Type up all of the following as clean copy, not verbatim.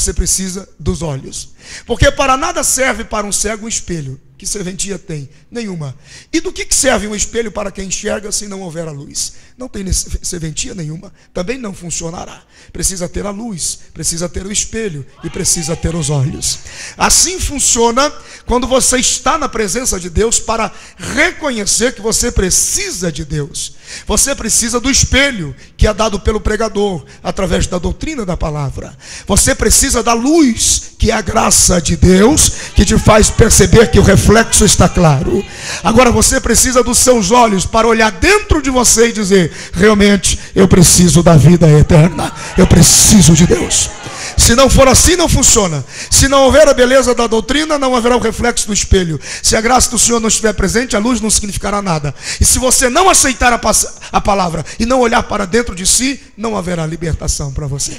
você precisa dos olhos. Porque para nada serve para um cego um espelho. Que serventia tem? Nenhuma. E do que serve um espelho para quem enxerga se não houver a luz? Não tem serventia nenhuma. Também não funcionará. Precisa ter a luz, precisa ter o espelho e precisa ter os olhos. Assim funciona quando você está na presença de Deus para reconhecer que você precisa de Deus. Você precisa do espelho que é dado pelo pregador através da doutrina da palavra. Você precisa da luz, que é a graça de Deus, que te faz perceber que o reflexo está claro. Agora você precisa dos seus olhos para olhar dentro de você e dizer: realmente eu preciso da vida eterna, eu preciso de Deus. Se não for assim, não funciona. Se não houver a beleza da doutrina, não haverá o reflexo do espelho. Se a graça do Senhor não estiver presente, a luz não significará nada. E se você não aceitar a palavra e não olhar para dentro de si, não haverá libertação para você.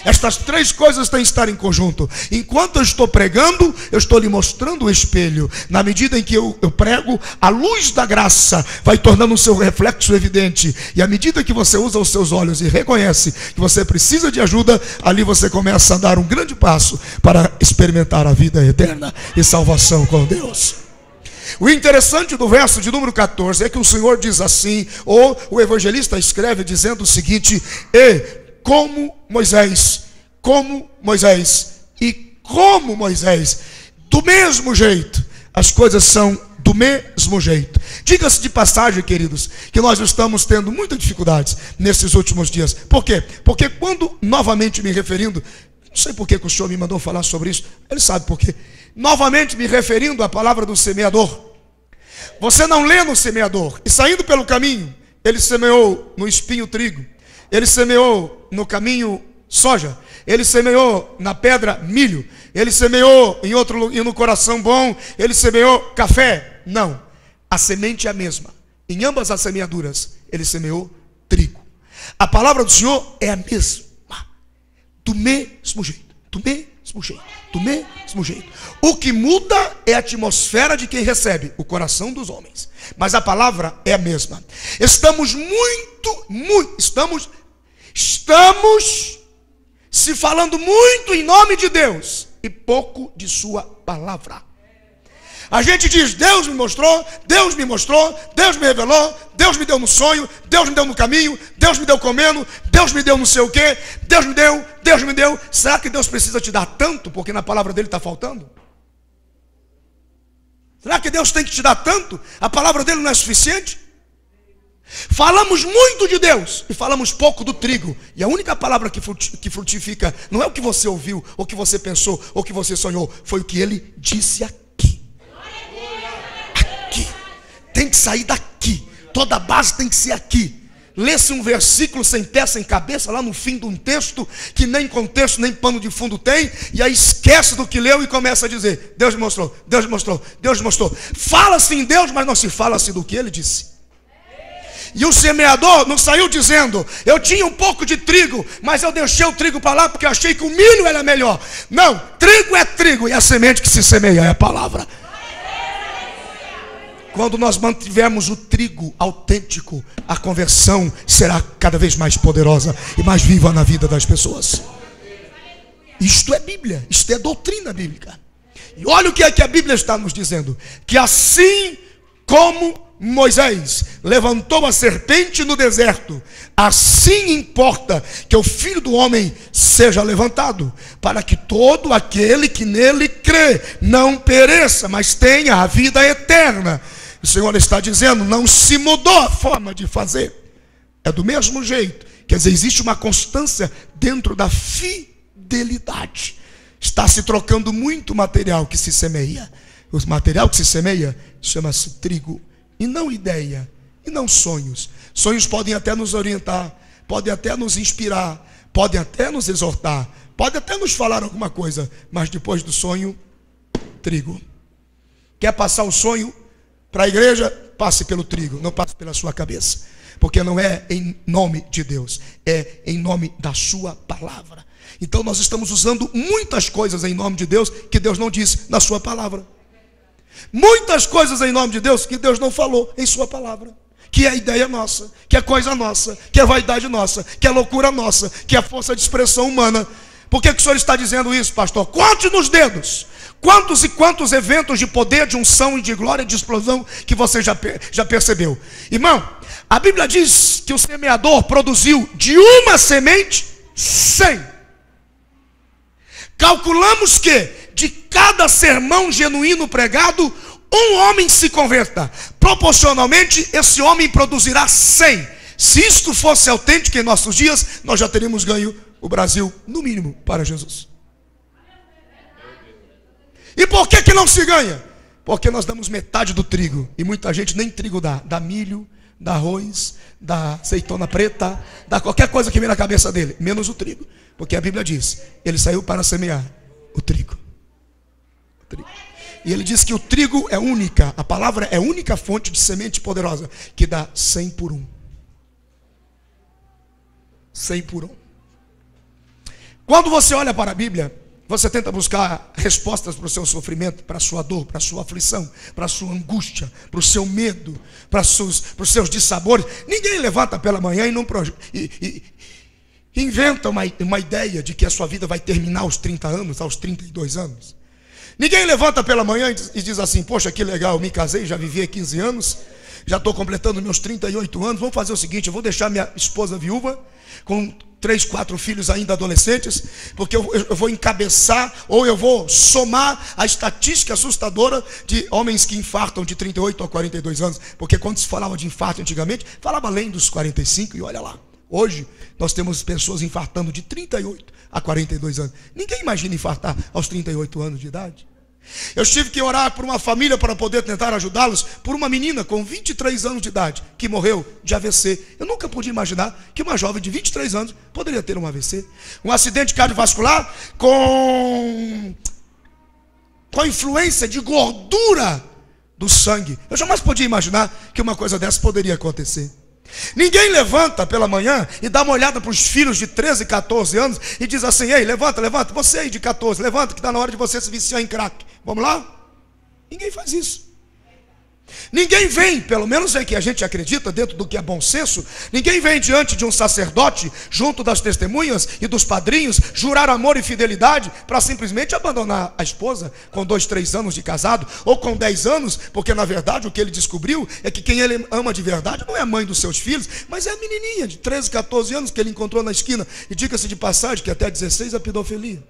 Estas três coisas têm que estar em conjunto. Enquanto eu estou pregando, eu estou lhe mostrando o espelho. Na medida em que eu prego, a luz da graça vai tornando o seu reflexo evidente. E à medida que você usa os seus olhos e reconhece que você precisa de ajuda, ali você começa a dar um grande passo para experimentar a vida eterna e salvação com Deus. O interessante do verso de número 14 é que o Senhor diz assim, ou o evangelista escreve dizendo o seguinte: como Moisés, do mesmo jeito, as coisas são do mesmo jeito. Diga-se de passagem, queridos, que nós estamos tendo muitas dificuldades nesses últimos dias. Por quê? Porque quando, novamente me referindo, não sei por que o Senhor me mandou falar sobre isso, Ele sabe por quê. Novamente me referindo à palavra do semeador. Você não lê no semeador, e saindo pelo caminho, ele semeou no espinho trigo, ele semeou no caminho soja, ele semeou na pedra milho, ele semeou em outro lugar, e no coração bom, ele semeou café. Não, a semente é a mesma. Em ambas as semeaduras, ele semeou trigo. A palavra do Senhor é a mesma, do mesmo jeito, do mesmo jeito, do mesmo jeito. O que muda é a atmosfera de quem recebe, o coração dos homens. Mas a palavra é a mesma. Estamos se falando muito em nome de Deus e pouco de sua palavra. A gente diz: Deus me mostrou, Deus me mostrou, Deus me revelou, Deus me deu no sonho, Deus me deu no caminho, Deus me deu comendo, Deus me deu não sei o que, Deus me deu, Deus me deu. Será que Deus precisa te dar tanto porque na palavra dele está faltando? Será que Deus tem que te dar tanto? A palavra dele não é suficiente? Falamos muito de Deus e falamos pouco do trigo. E a única palavra que frutifica não é o que você ouviu, ou que você pensou, ou que você sonhou. Foi o que ele disse aqui. Aqui. Tem que sair daqui. Toda a base tem que ser aqui. Lê-se um versículo sem pé, sem cabeça, lá no fim de um texto, que nem contexto, nem pano de fundo tem, e aí esquece do que leu e começa a dizer: Deus me mostrou, Deus me mostrou, Deus me mostrou. Fala-se em Deus, mas não se fala-se do que ele disse. E o semeador não saiu dizendo: eu tinha um pouco de trigo, mas eu deixei o trigo para lá porque eu achei que o milho era melhor. Não, trigo é trigo, e a semente que se semeia é a palavra. Quando nós mantivermos o trigo autêntico, a conversão será cada vez mais poderosa e mais viva na vida das pessoas. Isto é Bíblia, isto é doutrina bíblica. E olha o que é que a Bíblia está nos dizendo: que assim como Moisés levantou a serpente no deserto, assim importa que o Filho do Homem seja levantado, para que todo aquele que nele crê não pereça, mas tenha a vida eterna. O Senhor está dizendo: não se mudou a forma de fazer, é do mesmo jeito. Quer dizer, existe uma constância dentro da fidelidade. Está se trocando muito material que se semeia. O material que se semeia chama-se trigo, e não ideia, e não sonhos. Sonhos podem até nos orientar, podem até nos inspirar, podem até nos exortar, podem até nos falar alguma coisa, mas depois do sonho, trigo. Quer passar o sonho para a igreja? Passe pelo trigo, não passe pela sua cabeça, porque não é em nome de Deus, é em nome da sua palavra. Então nós estamos usando muitas coisas em nome de Deus que Deus não disse na sua palavra. Muitas coisas em nome de Deus que Deus não falou em sua palavra, que é ideia nossa, que é coisa nossa, que é vaidade nossa, que é loucura nossa, que é força de expressão humana. Por que o senhor está dizendo isso, pastor? Conte nos dedos quantos e quantos eventos de poder, de unção e de glória, de explosão que você já percebeu. Irmão, a Bíblia diz que o semeador produziu de uma semente 100. Calculamos que de cada sermão genuíno pregado, um homem se converta. Proporcionalmente, esse homem produzirá 100. Se isto fosse autêntico em nossos dias, nós já teríamos ganho o Brasil, no mínimo, para Jesus. E por que não se ganha? Porque nós damos metade do trigo. E muita gente nem trigo dá. Dá milho, dá arroz, dá azeitona preta, dá qualquer coisa que vem na cabeça dele, menos o trigo. Porque a Bíblia diz, ele saiu para semear o trigo. E ele diz que o trigo é única, a palavra é a única fonte de semente poderosa, que dá 100 por 1. 100 por 1. Quando você olha para a Bíblia, você tenta buscar respostas para o seu sofrimento, para a sua dor, para a sua aflição, para a sua angústia, para o seu medo, para os seus dissabores. Ninguém levanta pela manhã e não inventa uma ideia de que a sua vida vai terminar aos 30 anos, aos 32 anos. Ninguém levanta pela manhã e diz assim, poxa, que legal, eu me casei, já vivi há 15 anos, já estou completando meus 38 anos, vamos fazer o seguinte, eu vou deixar minha esposa viúva, com 3, 4 filhos ainda adolescentes, porque eu vou encabeçar, ou eu vou somar a estatística assustadora de homens que infartam de 38 a 42 anos, porque quando se falava de infarto antigamente, falava além dos 45, e olha lá, hoje nós temos pessoas infartando de 38 a 42 anos. Ninguém imagina infartar aos 38 anos de idade. Eu tive que orar por uma família para poder tentar ajudá-los, por uma menina com 23 anos de idade, que morreu de AVC. Eu nunca podia imaginar que uma jovem de 23 anos poderia ter um AVC. Um acidente cardiovascular com influência de gordura do sangue. Eu jamais podia imaginar que uma coisa dessa poderia acontecer. Ninguém levanta pela manhã e dá uma olhada para os filhos de 13, 14 anos e diz assim, ei, levanta, você aí de 14, levanta que está na hora de você se viciar em crack. Vamos lá? Ninguém faz isso. Ninguém vem, pelo menos é que a gente acredita dentro do que é bom senso, ninguém vem diante de um sacerdote, junto das testemunhas e dos padrinhos, jurar amor e fidelidade para simplesmente abandonar a esposa com 2, 3 anos de casado, ou com 10 anos, porque na verdade o que ele descobriu é que quem ele ama de verdade não é a mãe dos seus filhos, mas é a menininha de 13, 14 anos que ele encontrou na esquina, e diga-se de passagem que até 16 é pedofilia.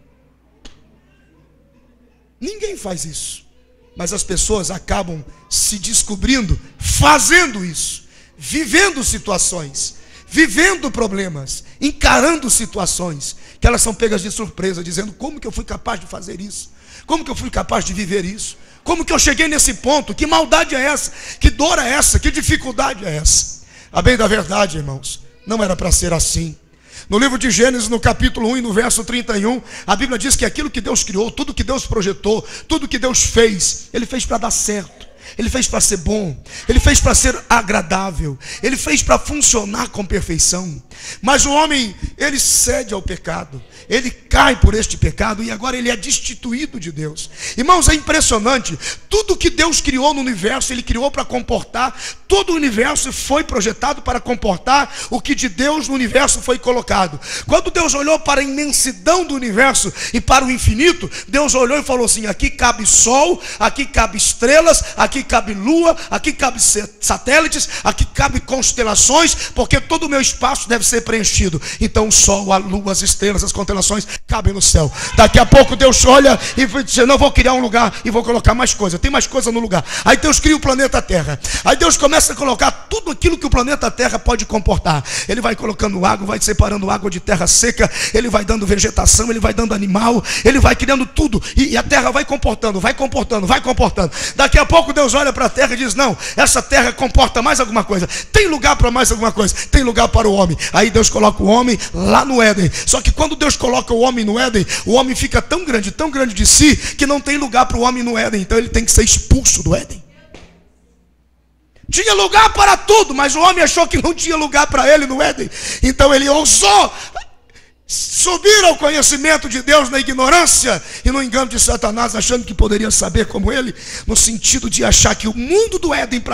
Ninguém faz isso. Mas as pessoas acabam se descobrindo, fazendo isso, vivendo situações, vivendo problemas, encarando situações, que elas são pegas de surpresa, dizendo, como que eu fui capaz de fazer isso? Como que eu fui capaz de viver isso? Como que eu cheguei nesse ponto? Que maldade é essa? Que dor é essa? Que dificuldade é essa? A bem da verdade, irmãos, não era para ser assim. No livro de Gênesis, no capítulo 1 e no verso 31, a Bíblia diz que aquilo que Deus criou, tudo que Deus projetou, tudo que Deus fez, Ele fez para dar certo, Ele fez para ser bom, Ele fez para ser agradável, Ele fez para funcionar com perfeição. Mas o homem, ele cede ao pecado, ele cai por este pecado e agora ele é destituído de Deus. Irmãos, é impressionante, tudo que Deus criou no universo, Ele criou para comportar, todo o universo foi projetado para comportar o que de Deus no universo foi colocado. Quando Deus olhou para a imensidão do universo e para o infinito, Deus olhou e falou assim, aqui cabe sol, aqui cabe estrelas, aqui cabe lua, aqui cabe satélites, aqui cabe constelações, porque todo o meu espaço deve ser preenchido. Então o sol, a lua, as estrelas, as constelações cabem no céu. Daqui a pouco Deus olha e diz, não, vou criar um lugar e vou colocar mais coisa, tem mais coisa no lugar. Aí Deus cria o planeta Terra. Aí Deus começa a colocar tudo aquilo que o planeta Terra pode comportar. Ele vai colocando água, vai separando água de terra seca, Ele vai dando vegetação, Ele vai dando animal, Ele vai criando tudo, e a terra vai comportando, vai comportando, vai comportando. Daqui a pouco Deus olha para a terra e diz, não, essa terra comporta mais alguma coisa, tem lugar para mais alguma coisa, tem lugar para o homem. Aí Deus coloca o homem lá no Éden. Só que quando Deus coloca o homem no Éden, o homem fica tão grande de si, que não tem lugar para o homem no Éden. Então ele tem que ser expulso do Éden. Tinha lugar para tudo, mas o homem achou que não tinha lugar para ele no Éden. Então ele ousou subir ao conhecimento de Deus na ignorância e no engano de Satanás, achando que poderia saber como ele, no sentido de achar que o mundo do Éden para